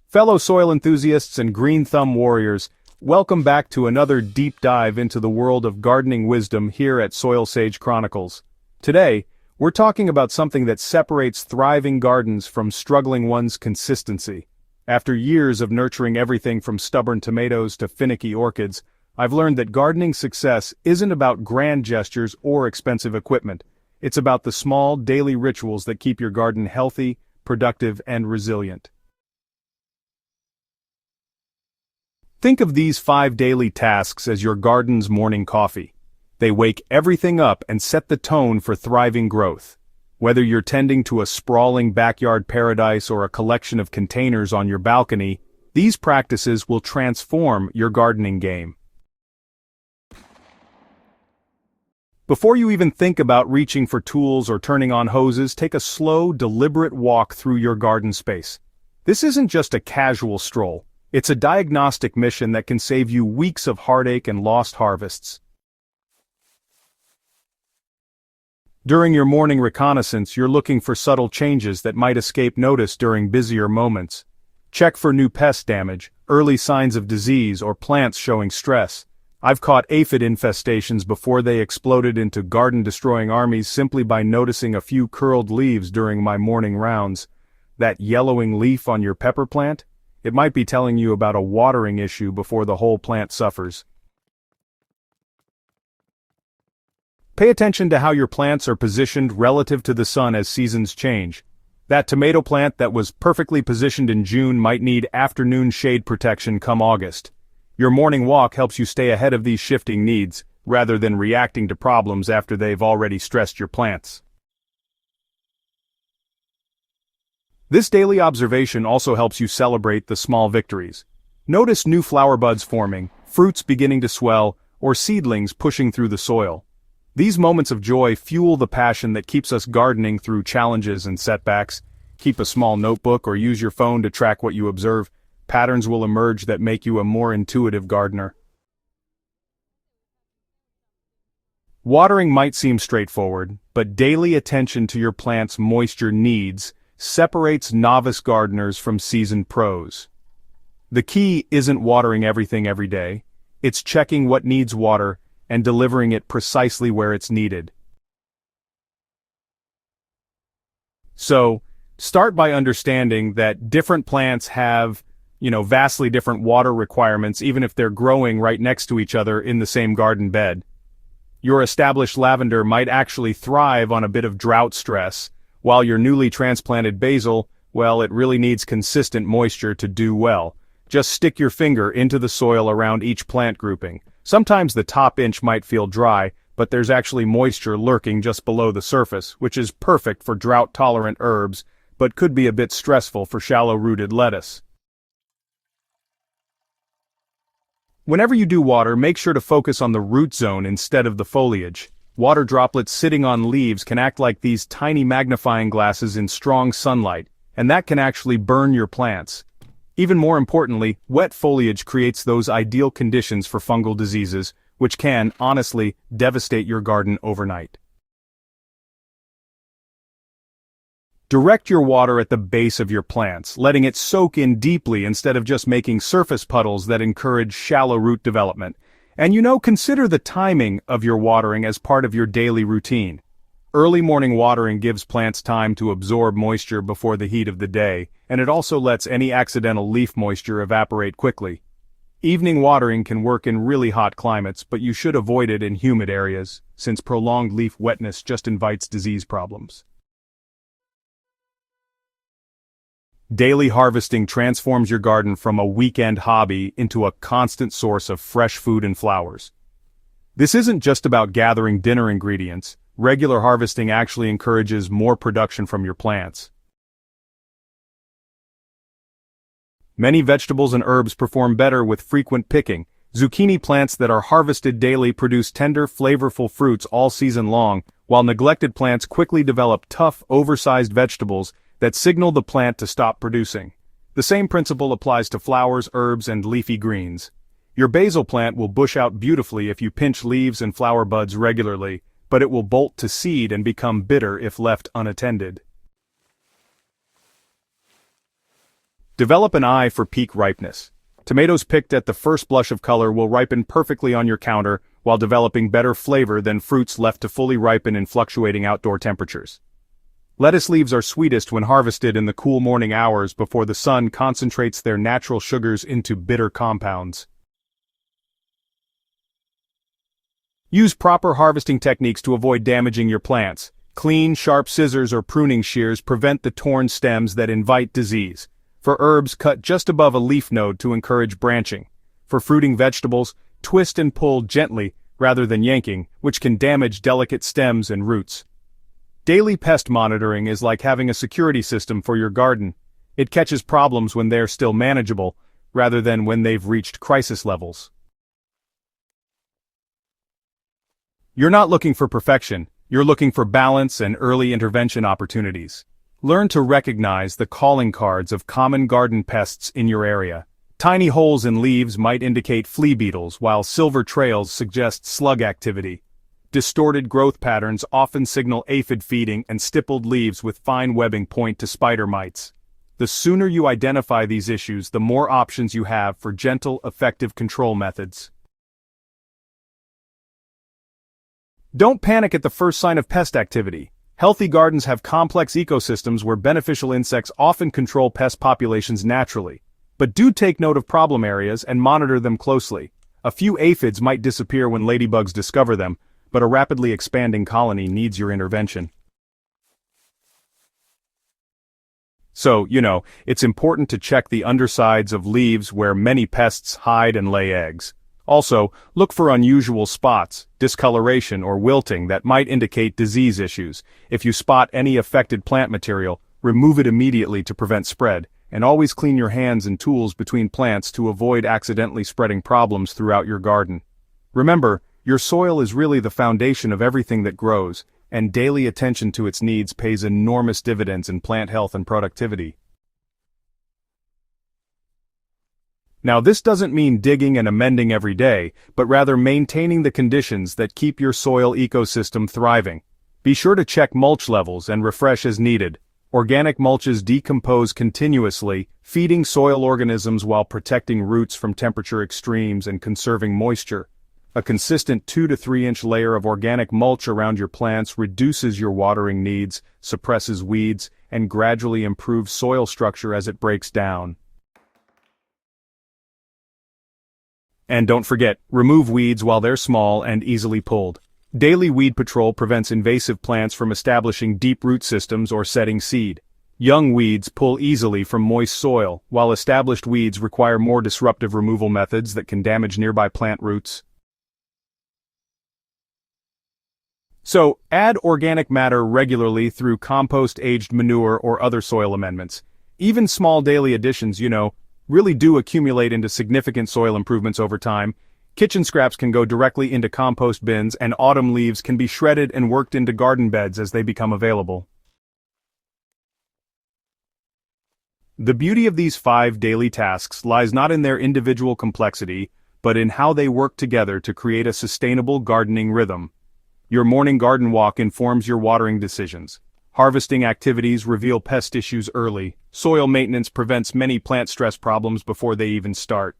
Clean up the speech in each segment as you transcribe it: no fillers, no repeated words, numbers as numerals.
Fellow soil enthusiasts and green thumb warriors, welcome back to another deep dive into the world of gardening wisdom here at Soilsage Chronicles. Today, we're talking about something that separates thriving gardens from struggling ones: consistency. After years of nurturing everything from stubborn tomatoes to finicky orchids, I've learned that gardening success isn't about grand gestures or expensive equipment. It's about the small, daily rituals that keep your garden healthy, productive, and resilient. Think of these 5 daily tasks as your garden's morning coffee. They wake everything up and set the tone for thriving growth. Whether you're tending to a sprawling backyard paradise or a collection of containers on your balcony, these practices will transform your gardening game. Before you even think about reaching for tools or turning on hoses, take a slow, deliberate walk through your garden space. This isn't just a casual stroll. It's a diagnostic mission that can save you weeks of heartache and lost harvests. During your morning reconnaissance, you're looking for subtle changes that might escape notice during busier moments. Check for new pest damage, early signs of disease, or plants showing stress. I've caught aphid infestations before they exploded into garden-destroying armies simply by noticing a few curled leaves during my morning rounds. That yellowing leaf on your pepper plant? It might be telling you about a watering issue before the whole plant suffers. Pay attention to how your plants are positioned relative to the sun as seasons change. That tomato plant that was perfectly positioned in June might need afternoon shade protection come August. Your morning walk helps you stay ahead of these shifting needs, rather than reacting to problems after they've already stressed your plants. This daily observation also helps you celebrate the small victories. Notice new flower buds forming, fruits beginning to swell, or seedlings pushing through the soil. These moments of joy fuel the passion that keeps us gardening through challenges and setbacks. Keep a small notebook or use your phone to track what you observe. Patterns will emerge that make you a more intuitive gardener. Watering might seem straightforward, but daily attention to your plant's moisture needs separates novice gardeners from seasoned pros. The key isn't watering everything every day. It's checking what needs water and delivering it precisely where it's needed. So, start by understanding that different plants have, vastly different water requirements, even if they're growing right next to each other in the same garden bed. Your established lavender might actually thrive on a bit of drought stress, while your newly transplanted basil, well, it really needs consistent moisture to do well. Just stick your finger into the soil around each plant grouping. Sometimes the top inch might feel dry, but there's actually moisture lurking just below the surface, which is perfect for drought-tolerant herbs, but could be a bit stressful for shallow-rooted lettuce. Whenever you do water, make sure to focus on the root zone instead of the foliage. Water droplets sitting on leaves can act like these tiny magnifying glasses in strong sunlight, and that can actually burn your plants. Even more importantly, wet foliage creates those ideal conditions for fungal diseases, which can, honestly, devastate your garden overnight. Direct your water at the base of your plants, letting it soak in deeply instead of just making surface puddles that encourage shallow root development. And consider the timing of your watering as part of your daily routine. Early morning watering gives plants time to absorb moisture before the heat of the day, and it also lets any accidental leaf moisture evaporate quickly. Evening watering can work in really hot climates, but you should avoid it in humid areas, since prolonged leaf wetness just invites disease problems. Daily harvesting transforms your garden from a weekend hobby into a constant source of fresh food and flowers. This isn't just about gathering dinner ingredients. Regular harvesting actually encourages more production from your plants. Many vegetables and herbs perform better with frequent picking. Zucchini plants that are harvested daily produce tender, flavorful fruits all season long, while neglected plants quickly develop tough, oversized vegetables that signal the plant to stop producing. The same principle applies to flowers, herbs, and leafy greens. Your basil plant will bush out beautifully if you pinch leaves and flower buds regularly, but it will bolt to seed and become bitter if left unattended. Develop an eye for peak ripeness. Tomatoes picked at the first blush of color will ripen perfectly on your counter while developing better flavor than fruits left to fully ripen in fluctuating outdoor temperatures. Lettuce leaves are sweetest when harvested in the cool morning hours before the sun concentrates their natural sugars into bitter compounds. Use proper harvesting techniques to avoid damaging your plants. Clean, sharp scissors or pruning shears prevent the torn stems that invite disease. For herbs, cut just above a leaf node to encourage branching. For fruiting vegetables, twist and pull gently rather than yanking, which can damage delicate stems and roots. Daily pest monitoring is like having a security system for your garden. It catches problems when they're still manageable, rather than when they've reached crisis levels. You're not looking for perfection, you're looking for balance and early intervention opportunities. Learn to recognize the calling cards of common garden pests in your area. Tiny holes in leaves might indicate flea beetles, while silver trails suggest slug activity. Distorted growth patterns often signal aphid feeding, and stippled leaves with fine webbing point to spider mites. The sooner you identify these issues, the more options you have for gentle, effective control methods. Don't panic at the first sign of pest activity. Healthy gardens have complex ecosystems where beneficial insects often control pest populations naturally. But do take note of problem areas and monitor them closely. A few aphids might disappear when ladybugs discover them, but a rapidly expanding colony needs your intervention. So, it's important to check the undersides of leaves where many pests hide and lay eggs. Also, look for unusual spots, discoloration or wilting that might indicate disease issues. If you spot any affected plant material, remove it immediately to prevent spread, and always clean your hands and tools between plants to avoid accidentally spreading problems throughout your garden. Remember, your soil is really the foundation of everything that grows, and daily attention to its needs pays enormous dividends in plant health and productivity. Now, this doesn't mean digging and amending every day, but rather maintaining the conditions that keep your soil ecosystem thriving. Be sure to check mulch levels and refresh as needed. Organic mulches decompose continuously, feeding soil organisms while protecting roots from temperature extremes and conserving moisture. A consistent 2 to 3 inch layer of organic mulch around your plants reduces your watering needs, suppresses weeds, and gradually improves soil structure as it breaks down. And don't forget, remove weeds while they're small and easily pulled. Daily weed patrol prevents invasive plants from establishing deep root systems or setting seed. Young weeds pull easily from moist soil, while established weeds require more disruptive removal methods that can damage nearby plant roots. So, add organic matter regularly through compost-aged manure or other soil amendments. Even small daily additions, really do accumulate into significant soil improvements over time. Kitchen scraps can go directly into compost bins, and autumn leaves can be shredded and worked into garden beds as they become available. The beauty of these 5 daily tasks lies not in their individual complexity, but in how they work together to create a sustainable gardening rhythm. Your morning garden walk informs your watering decisions. Harvesting activities reveal pest issues early. Soil maintenance prevents many plant stress problems before they even start.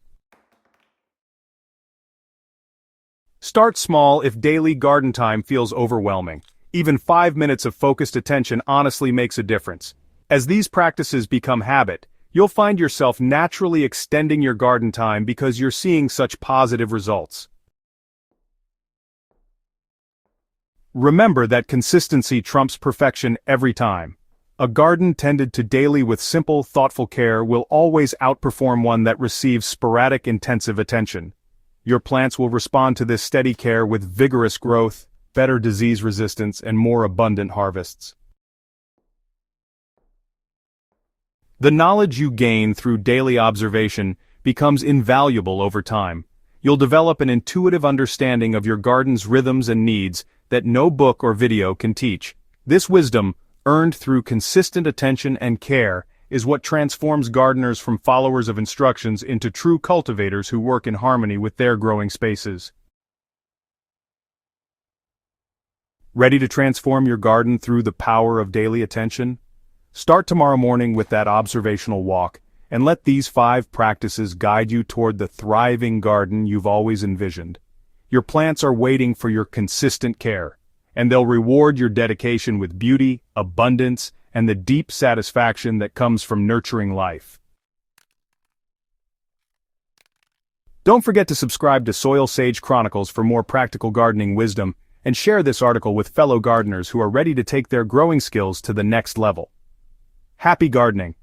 Start small if daily garden time feels overwhelming. Even 5 minutes of focused attention honestly makes a difference. As these practices become habit, you'll find yourself naturally extending your garden time because you're seeing such positive results. Remember that consistency trumps perfection every time. A garden tended to daily with simple, thoughtful care will always outperform one that receives sporadic, intensive attention. Your plants will respond to this steady care with vigorous growth, better disease resistance, and more abundant harvests. The knowledge you gain through daily observation becomes invaluable over time. You'll develop an intuitive understanding of your garden's rhythms and needs that no book or video can teach. This wisdom, earned through consistent attention and care, is what transforms gardeners from followers of instructions into true cultivators who work in harmony with their growing spaces. Ready to transform your garden through the power of daily attention? Start tomorrow morning with that observational walk, and let these 5 practices guide you toward the thriving garden you've always envisioned. Your plants are waiting for your consistent care, and they'll reward your dedication with beauty, abundance, and the deep satisfaction that comes from nurturing life. Don't forget to subscribe to Soilsage Chronicles for more practical gardening wisdom, and share this article with fellow gardeners who are ready to take their growing skills to the next level. Happy gardening!